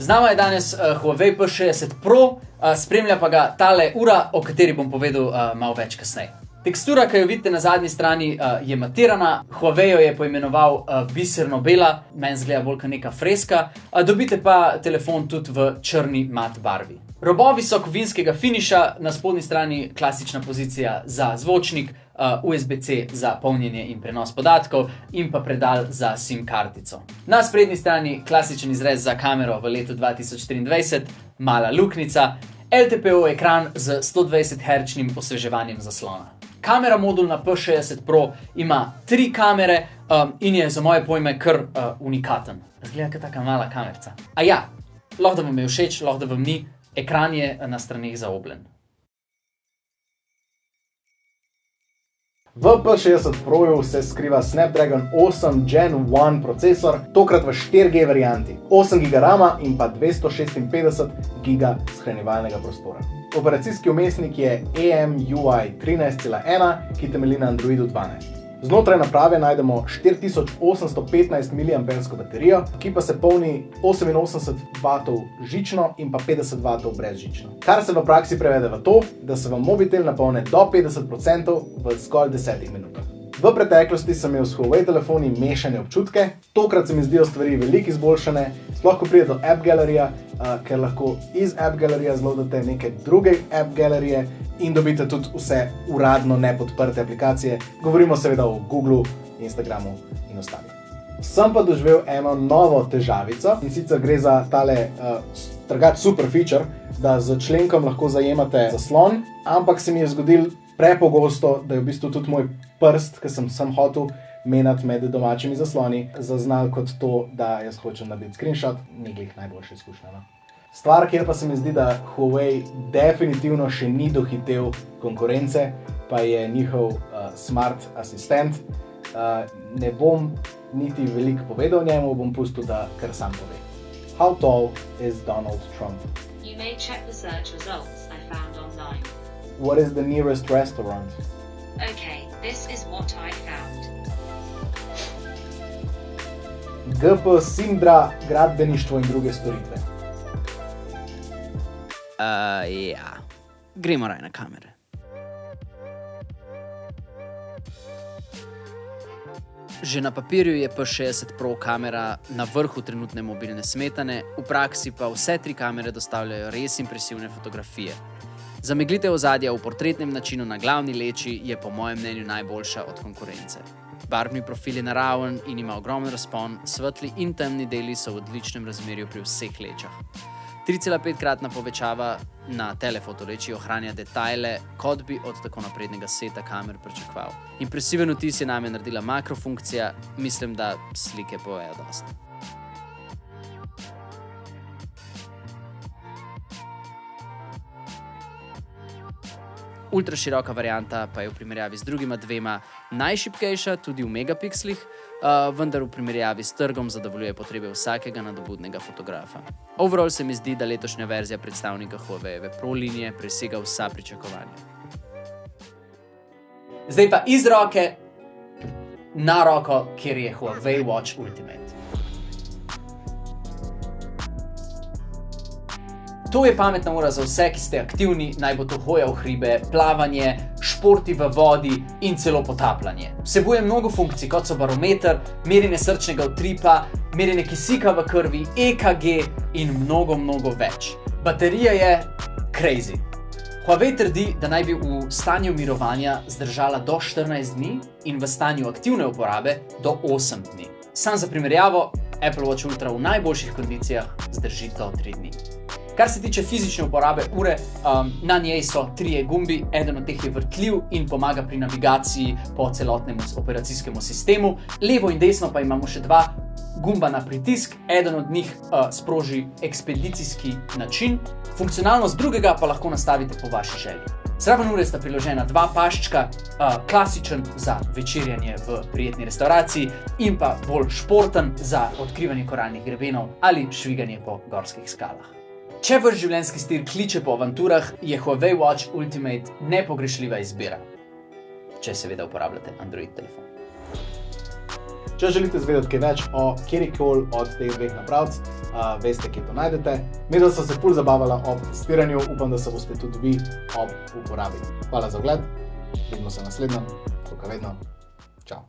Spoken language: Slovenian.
nama je danes Huawei P60 Pro, spremlja pa ga tale ura, o kateri bom povedal malo več kasneje. Tekstura, ki jo vidite na zadnji strani, je matirana. Huawei jo je poimenoval biserno bela, meni zgleda bolj kot neka freska. Dobite pa telefon tudi v črni mat barvi. Robovi so kovinskega finiša, na spodnji strani klasična pozicija za zvočnik, USB-C za polnjenje in prenos podatkov in pa predal za SIM kartico. Na sprednji strani klasičen izrez za kamero v letu 2023, mala luknjica, LTPO ekran z 120 Hz osveževanjem zaslona. Kamera modul na P60 Pro ima 3 kamere in je za moje pojme kar unikaten. Zgleda kot taka mala kamerca. A ja, lahko da vam je všeč, lahko da vam ni, ekran je na straneh zaobljen. V P60 Proju se skriva Snapdragon 8 Gen 1 procesor, tokrat v 4G varianti, 8 GB RAM-a in pa 256 GB shranjevalnega prostora. Operacijski vmesnik je EMUI 13.1, ki temelji na Androidu 12. Znotraj naprave najdemo 4815 mAh baterijo, ki pa se polni 88 W žično in pa 50 W brezžično. Kar se v praksi prevede v to, da se vam mobitel napolne do 50% v zgolj 10 minutah. V preteklosti sem imel s Huawei telefoni mešane občutke, tokrat se mi zdijo stvari veliko izboljšane, sploh ko pride do App Galleryja, ker lahko iz App Galleryja zloadate neke druge App Galleryje in dobite tudi vse uradno nepodprte aplikacije. Govorimo seveda o Googlu, Instagramu in ostalih. Sem pa doživel eno novo težavico in sicer gre za tale drugač super feature, da z členkom lahko zajemate zaslon, ampak se mi je zgodil prepogosto, da je v bistvu tudi moj prst, ki sem hotel menjati med domačimi zasloni, zaznal kot to, da jaz hočem narediti screenshot, ni glih najboljša izkušnja. Stvar, kjer pa se mi zdi, da Huawei definitivno še ni dohitel konkurence, pa je njihov smart asistent. Ne bom niti veliko povedal o njemu, bom pustil, da kar sam pove. How tall is Donald Trump? You may check the search results I found online. What is the nearest restaurant? Okay, this is what I found. GP Sindra, gradbeništvo in druge storitve. Ja, gremo raj na kamere. Že na papirju je P60 Pro kamera na vrhu trenutne mobilne smetane, v praksi pa vse 3 kamere dostavljajo res impresivne fotografije. Zameglitev ozadja v portretnem načinu na glavni leči je po mojem mnenju najboljša od konkurence. Barvni profil je naraven in ima ogromen razpon, svetli in temni deli so v odličnem razmerju pri vseh lečah. 3,5-kratna povečava na telefotoleči ohranja detajle, kot bi od tako naprednega seta kamer pričakoval. Impresiven vtis je name naredila makrofunkcija, mislim, da slike povejo dosti. Ultraširoka varianta pa je v primerjavi z drugima dvema najšibkejša, tudi v megapikslih, vendar v primerjavi s trgom zadovoljuje potrebe vsakega nadobudnega fotografa. Overall se mi zdi, da letošnja verzija predstavnika Huaweiove Pro linije presega vsa pričakovanja. Zdaj pa iz roke na roko, kjer je Huawei Watch Ultimate. To je pametna ura za vse, ki ste aktivni, naj bo to hoja v hribe, plavanje, športi v vodi in celo potapljanje. Vsebuje mnogo funkcij, kot so barometer, merjenje srčnega utripa, merjenje kisika v krvi, EKG in mnogo več. Baterija je crazy. Huawei trdi, da naj bi v stanju mirovanja zdržala do 14 dni in v stanju aktivne uporabe do 8 dni. Sam za primerjavo, Apple Watch Ultra v najboljših kondicijah zdrži do 3 dni. Kar se tiče fizične uporabe ure, na njej so 3 gumbi, eden od teh je vrtljiv in pomaga pri navigaciji po celotnemu operacijskemu sistemu. Levo in desno pa imamo še 2 gumba na pritisk, eden od njih sproži ekspedicijski način, funkcionalnost drugega pa lahko nastavite po vaši želji. Zraven ure sta priložena 2 paščka, klasičen za večerjanje v prijetni restavraciji in pa bolj športen za odkrivanje koralnih grebenov ali šviganje po gorskih skalah. Če vaš življenjski stil kliče po avanturah, je Huawei Watch Ultimate nepogrešljiva izbira. Če seveda uporabljate Android telefon. Če želite zvedeti kaj več o kjerikoli od teh dveh napravc, veste, kje to najdete. Midva sva se ful zabavala ob testiranju, upam, da se boste tudi vi ob uporabi. Hvala za ogled, vidimo se naslednjo, tukaj vedno, čau.